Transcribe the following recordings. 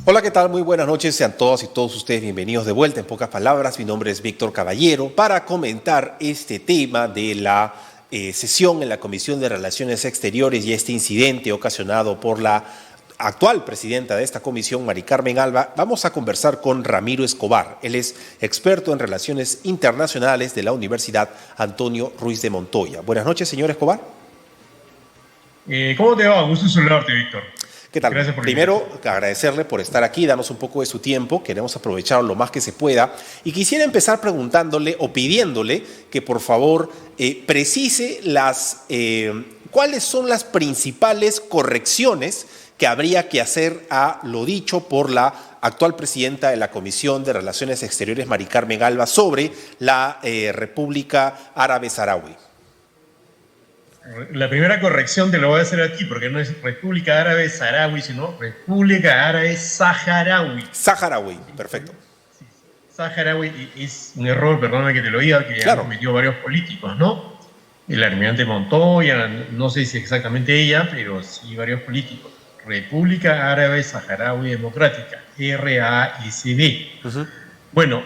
Hola, ¿qué tal? Muy buenas noches. Sean todas y todos ustedes bienvenidos de vuelta. En pocas palabras, mi nombre es Víctor Caballero para comentar este tema de la sesión en la Comisión de Relaciones Exteriores y este incidente ocasionado por la actual presidenta de esta comisión, Mari Carmen Alba. Vamos a conversar con Ramiro Escobar. Él es experto en relaciones internacionales de la Universidad Antonio Ruiz de Montoya. Buenas noches, señor Escobar. ¿Cómo te va? Gusto saludarte, Víctor. ¿Qué tal? Gracias por Primero, agradecerle por estar aquí, darnos un poco de su tiempo, queremos aprovecharlo lo más que se pueda. Y quisiera empezar preguntándole o pidiéndole que por favor precise cuáles son las principales correcciones que habría que hacer a lo dicho por la actual presidenta de la Comisión de Relaciones Exteriores, Mari Carmen Alba, sobre la República Árabe Saharaui. La primera corrección te la voy a hacer aquí, porque no es República Árabe Saharaui, sino República Árabe Saharaui. Saharaui, perfecto. Sí, Saharaui es un error, perdóname que te lo diga, que claro. Han cometido varios políticos, ¿no? El almirante Montoya, no sé si exactamente ella, pero sí varios políticos. República Árabe Saharaui Democrática, RASD. Bueno,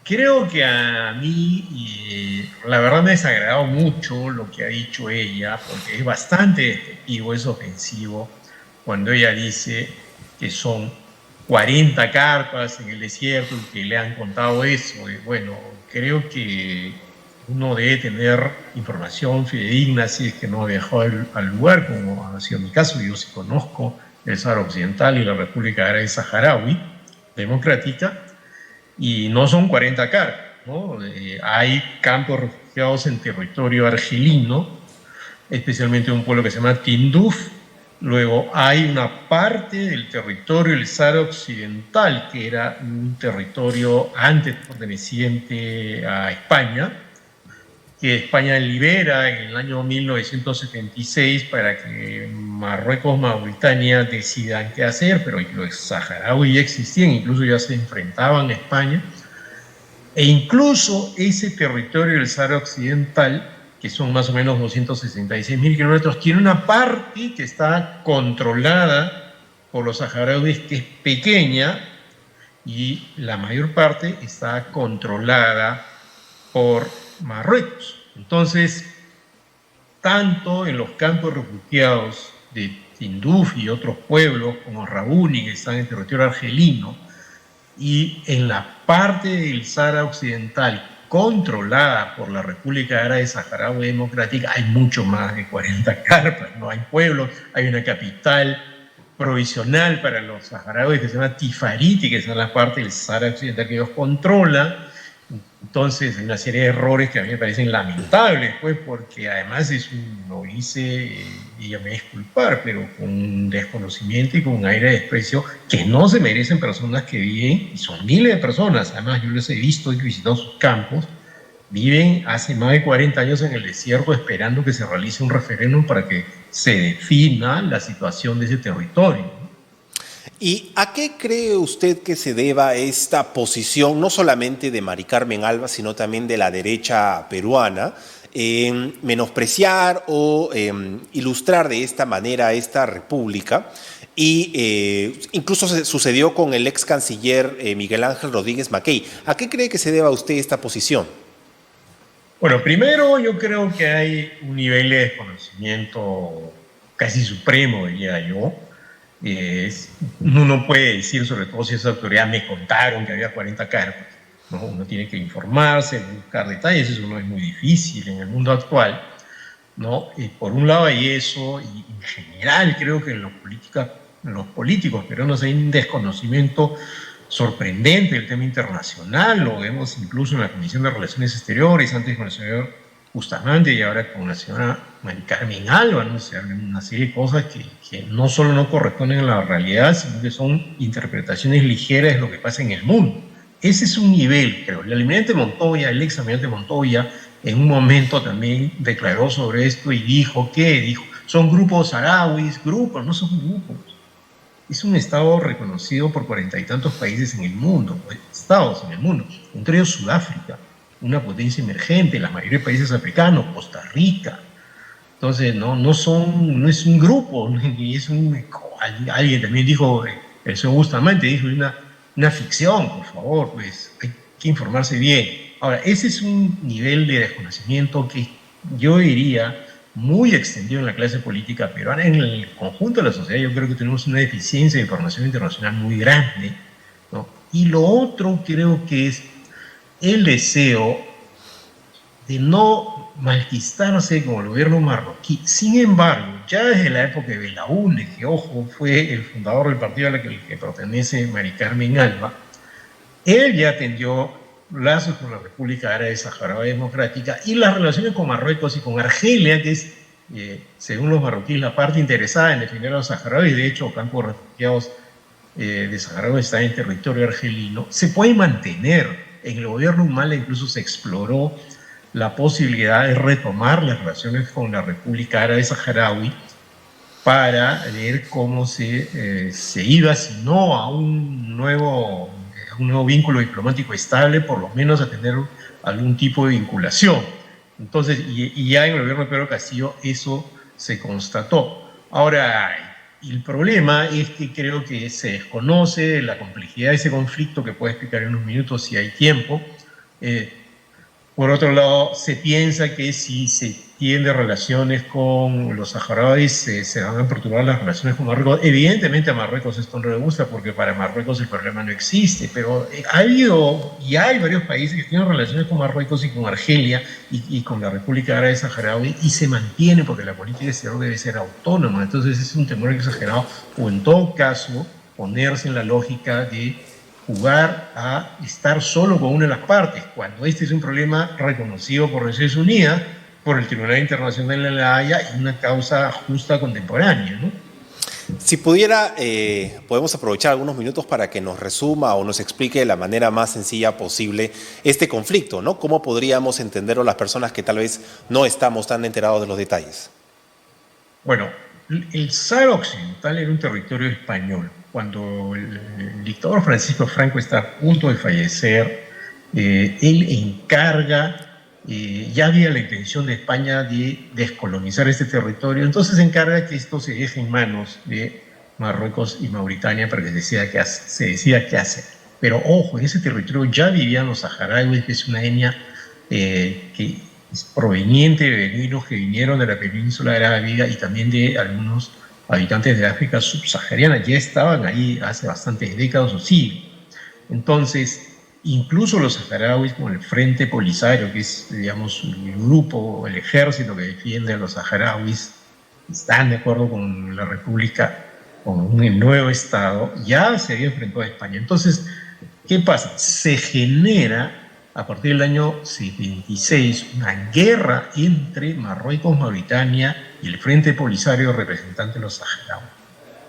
creo que a mí, la verdad me ha desagradado mucho lo que ha dicho ella, porque es bastante despectivo, es ofensivo, cuando ella dice que son 40 carpas en el desierto y que le han contado eso. Bueno, creo que uno debe tener información fidedigna si es que no ha viajado al lugar, como ha sido mi caso. Yo sí conozco el Sáhara Occidental y la República Árabe Saharaui Democrática, y no son 40 carpas, ¿no? Hay campos refugiados en territorio argelino, especialmente un pueblo que se llama Tinduf. Luego hay una parte del territorio del Sáhara Occidental, que era un territorio antes perteneciente a España, que España libera en el año 1976 para que Marruecos, Mauritania decidan qué hacer, pero los saharauis ya existían, incluso ya se enfrentaban a España. E incluso ese territorio del Sáhara Occidental, que son más o menos 266.000 kilómetros, tiene una parte que está controlada por los saharauis, que es pequeña, y la mayor parte está controlada por Marruecos. Entonces, tanto en los campos refugiados de Tinduf y otros pueblos como Rabouni, que están en territorio argelino, y en la parte del Sáhara Occidental controlada por la República Árabe Saharaui Democrática, hay mucho más de 40 carpas, ¿no? Hay pueblos, hay una capital provisional para los saharauis que se llama Tifariti, que es la parte del Sáhara Occidental que ellos controlan. Entonces, hay una serie de errores que a mí me parecen lamentables, pues, porque además lo hice, y ya me voy a disculpar, pero con un desconocimiento y con un aire de desprecio que no se merecen personas que viven, y son miles de personas, además yo les he visto y visitado sus campos, viven hace más de 40 años en el desierto esperando que se realice un referéndum para que se defina la situación de ese territorio. ¿Y a qué cree usted que se deba esta posición, no solamente de Mari Carmen Alba, sino también de la derecha peruana, en menospreciar o ilustrar de esta manera esta república? Y incluso sucedió con el ex canciller Miguel Ángel Rodríguez Mackey. ¿A qué cree que se deba usted esta posición? Bueno, primero yo creo que hay un nivel de desconocimiento casi supremo, diría yo. Uno puede decir, sobre todo si esa autoridad me contaron que había 40 carpas, ¿no? Uno tiene que informarse, buscar detalles, eso no es muy difícil en el mundo actual, ¿no? Por un lado hay eso, y en general creo que en los políticos peruanos hay un desconocimiento sorprendente del tema internacional. Lo vemos incluso en la Comisión de Relaciones Exteriores, antes con el señor Bustamante y ahora con la señora Mari Carmen Alba, ¿no? Se hablan una serie de cosas que no solo no corresponden a la realidad, sino que son interpretaciones ligeras de lo que pasa en el mundo. ese es un nivel, creo. El almirante Montoya, el ex almirante Montoya, en un momento también declaró sobre esto y dijo, ¿qué? Dijo, son grupos saharauis, grupos, no son grupos. Es un estado reconocido por 40 y tantos países en el mundo, estados en el mundo, entre ellos Sudáfrica, una potencia emergente, la mayoría de países africanos, Costa Rica. Entonces, no es un grupo, ni es un... Alguien también dijo, el señor Bustamante dijo, una ficción, por favor, pues hay que informarse bien. Ahora, ese es un nivel de desconocimiento que yo diría muy extendido en la clase política peruana. En el conjunto de la sociedad yo creo que tenemos una deficiencia de información internacional muy grande, ¿no? Y lo otro creo que es el deseo de no malquistarse con el gobierno marroquí. Sin embargo, ya desde la época de Belaúnde, que ojo, fue el fundador del partido al que pertenece Mari Carmen Alba, él ya tendió lazos con la República Árabe Saharaui Democrática y las relaciones con Marruecos y con Argelia, que es, según los marroquíes, la parte interesada en defender a los saharauis. De hecho, campos refugiados de saharauis están en territorio argelino, se puede mantener. En el gobierno Humala incluso se exploró la posibilidad de retomar las relaciones con la República Árabe Saharaui para ver cómo se iba, si no a un nuevo vínculo diplomático estable, por lo menos a tener algún tipo de vinculación. Entonces, y ya en el gobierno de Pedro Castillo eso se constató. Ahora, el problema es que creo que se desconoce la complejidad de ese conflicto, que puedo explicar en unos minutos si hay tiempo. Por otro lado, se piensa que si se tiene relaciones con los saharauis, se van a perturbar las relaciones con Marruecos. Evidentemente a Marruecos esto no le gusta, porque para Marruecos el problema no existe, pero ha habido y hay varios países que tienen relaciones con Marruecos y con Argelia y con la República Árabe Saharaui, y se mantiene porque la política exterior debe ser autónoma. Entonces es un temor exagerado, o en todo caso ponerse en la lógica de jugar a estar solo con una de las partes, cuando este es un problema reconocido por Naciones Unidas, por el Tribunal Internacional de la Haya, y una causa justa contemporánea, ¿no? Si pudiera, podemos aprovechar algunos minutos para que nos resuma o nos explique de la manera más sencilla posible este conflicto, ¿no? ¿Cómo podríamos entenderlo las personas que tal vez no estamos tan enterados de los detalles? Bueno, el Sáhara Occidental era un territorio español. Cuando el dictador Francisco Franco está a punto de fallecer, él encarga, ya había la intención de España de descolonizar este territorio, entonces encarga que esto se deje en manos de Marruecos y Mauritania para que se decida qué hacer. Pero ojo, en ese territorio ya vivían los saharauis, que es una etnia que es proveniente de beduinos que vinieron de la península arábiga y también de algunos habitantes de África subsahariana. Ya estaban ahí hace bastantes décadas o siglos. Entonces, incluso los saharauis, como el Frente Polisario, que es, digamos, el grupo, el ejército que defiende a los saharauis, están de acuerdo con la República, con un nuevo Estado, ya se había enfrentado a España. Entonces, ¿qué pasa? Se genera, a partir del año 76, una guerra entre Marruecos, Mauritania y el Frente Polisario representante de los saharauis.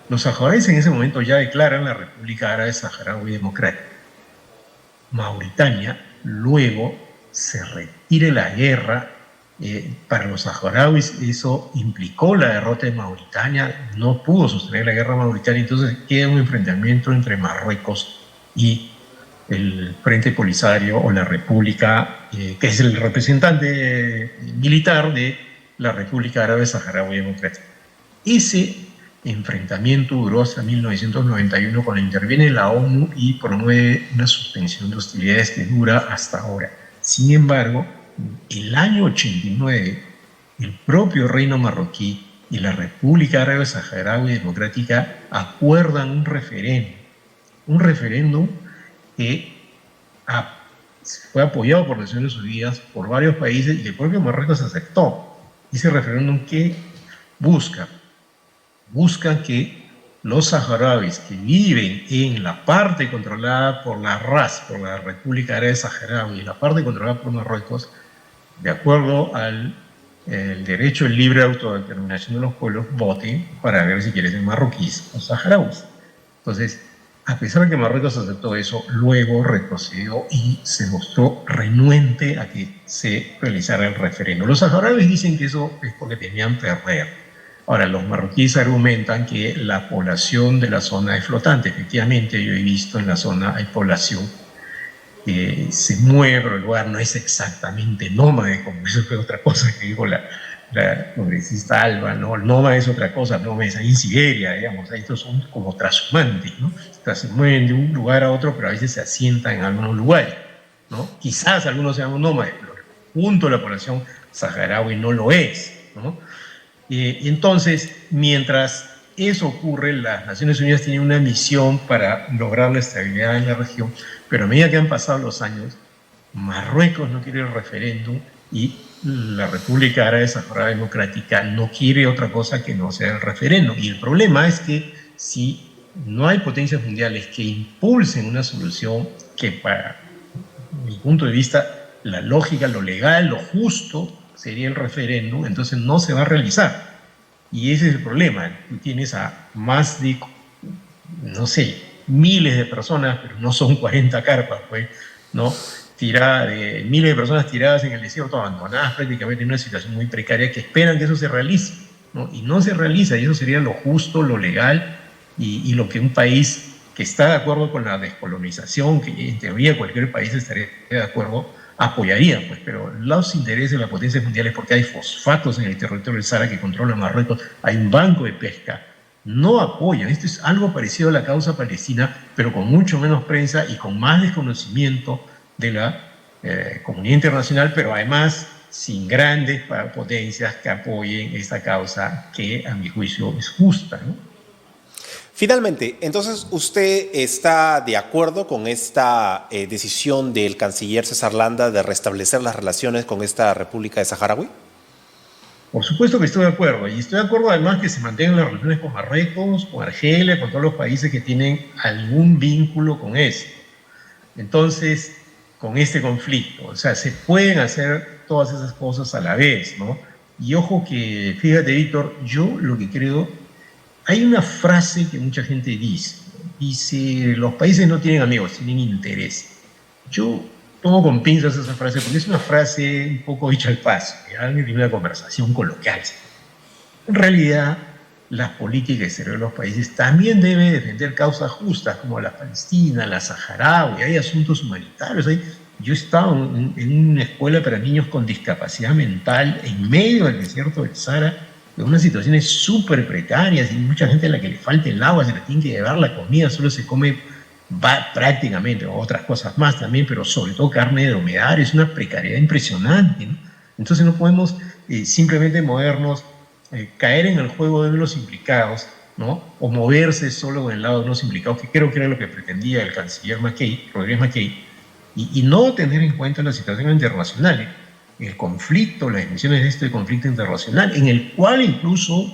Los saharauis en ese momento ya declaran la República Árabe Saharaui Democrática. Mauritania luego se retira la guerra. Para los saharauis eso implicó la derrota de Mauritania, no pudo sostener la guerra Mauritania, entonces queda un enfrentamiento entre Marruecos y el Frente Polisario o la República, que es el representante militar de la República Árabe Saharaui Democrática. Ese enfrentamiento duró hasta 1991, cuando interviene la ONU y promueve una suspensión de hostilidades que dura hasta ahora. Sin embargo, el año 89, el propio reino marroquí y la República Árabe Saharaui Democrática acuerdan un referéndum que fue apoyado por Naciones Unidas, por varios países, y el propio Marruecos aceptó. Ese referéndum que busca que los saharauis que viven en la parte controlada por la RAS, por la República Árabe Saharaui, y la parte controlada por Marruecos, de acuerdo al derecho al libre autodeterminación de los pueblos, voten para ver si quieren ser marroquíes o saharauis. Entonces, a pesar de que Marruecos aceptó eso, luego retrocedió y se mostró renuente a que se realizara el referéndum. Los saharauis dicen que eso es porque temían perder. Ahora, los marroquíes argumentan que la población de la zona es flotante. Efectivamente, yo he visto en la zona hay población que se mueve, pero el lugar no es exactamente nómade, como eso fue otra cosa que dijo la congresista Alba, ¿no? El nómada es otra cosa, nómada es ahí en Siberia, digamos, estos son como transhumantes, ¿no? Se mueven de un lugar a otro, pero a veces se asientan en algunos lugares, ¿no? Quizás algunos sean nómades, pero el conjunto de la población saharaui no lo es, ¿no? Y entonces, mientras eso ocurre, las Naciones Unidas tienen una misión para lograr la estabilidad en la región, pero a medida que han pasado los años, Marruecos no quiere el referéndum y la República Árabe Saharaui Democrática no quiere otra cosa que no sea el referéndum. Y el problema es que si no hay potencias mundiales que impulsen una solución que, para mi punto de vista, la lógica, lo legal, lo justo sería el referéndum, entonces no se va a realizar. Y ese es el problema. Tú tienes a más de, no sé, miles de personas, pero no son 40 carpas, pues, ¿no? De miles de personas tiradas en el desierto, abandonadas prácticamente en una situación muy precaria, que esperan que eso se realice, ¿no? Y no se realiza, y eso sería lo justo, lo legal, y lo que un país que está de acuerdo con la descolonización, que en teoría cualquier país estaría de acuerdo, apoyaría, pues, pero los intereses de las potencias mundiales, porque hay fosfatos en el territorio del Sahara que controla Marruecos, hay un banco de pesca, no apoyan. Esto es algo parecido a la causa palestina, pero con mucho menos prensa y con más desconocimiento de la comunidad internacional, pero además sin grandes potencias que apoyen esta causa que a mi juicio es justa, ¿no? Finalmente, entonces, ¿usted está de acuerdo con esta decisión del canciller César Landa de restablecer las relaciones con esta República de Saharaui? Por supuesto que estoy de acuerdo, y estoy de acuerdo además que se mantengan las relaciones con Marruecos, con Argelia, con todos los países que tienen algún vínculo con esto. Entonces, con este conflicto, o sea, se pueden hacer todas esas cosas a la vez, ¿no? Y ojo que, fíjate, Víctor, yo lo que creo, hay una frase que mucha gente dice, los países no tienen amigos, tienen interés. Yo tomo con pinzas esa frase porque es una frase un poco dicha al paso, que alguien tiene una conversación coloquial. En realidad, las políticas exteriores de los países también deben defender causas justas como la Palestina, la saharaui, hay asuntos humanitarios. Yo he estado en una escuela para niños con discapacidad mental en medio del desierto del Sahara, en unas situaciones súper precarias y mucha gente a la que le falta el agua, se le tiene que llevar la comida, solo se come prácticamente, otras cosas más también, pero sobre todo carne de dromedario, es una precariedad impresionante, ¿no? Entonces no podemos simplemente movernos, caer en el juego de los implicados, ¿no? O moverse solo en el lado de los implicados, que creo que era lo que pretendía el canciller Rodríguez Mackay, y no tener en cuenta la situación internacional, el conflicto, las dimensiones de este conflicto internacional, en el cual incluso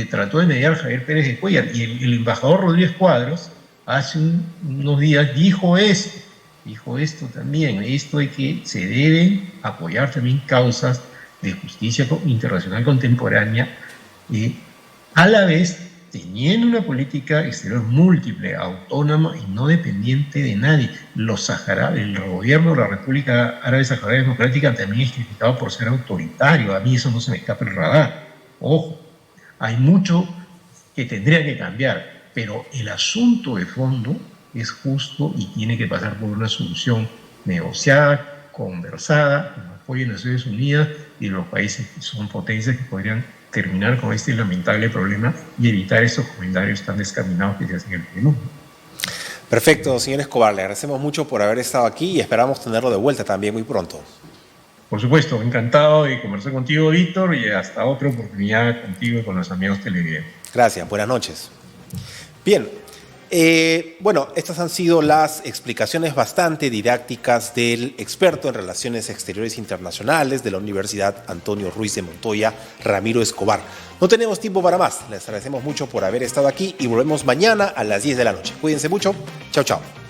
trató de mediar Javier Pérez de Cuéllar, y el embajador Rodríguez Cuadros hace unos días dijo esto también, esto de que se deben apoyar también causas de justicia internacional contemporánea, a la vez teniendo una política exterior múltiple, autónoma y no dependiente de nadie. El gobierno de la República Árabe Saharaui Democrática también es criticado por ser autoritario. A mí eso no se me escapa el radar. Ojo, hay mucho que tendría que cambiar, pero el asunto de fondo es justo y tiene que pasar por una solución negociada, conversada, con apoyo de Naciones Unidas y de los países que son potencias que podrían terminar con este lamentable problema y evitar estos comentarios tan descaminados que se hacen en el Perú. Perfecto, señor Escobar, le agradecemos mucho por haber estado aquí y esperamos tenerlo de vuelta también muy pronto. Por supuesto, encantado de conversar contigo, Víctor, y hasta otra oportunidad contigo y con los amigos televidentes. Gracias, buenas noches. Bien, bueno, estas han sido las explicaciones bastante didácticas del experto en Relaciones Exteriores Internacionales de la Universidad Antonio Ruiz de Montoya, Ramiro Escobar. No tenemos tiempo para más, les agradecemos mucho por haber estado aquí y volvemos mañana a las 10 de la noche. Cuídense mucho, chao, chao.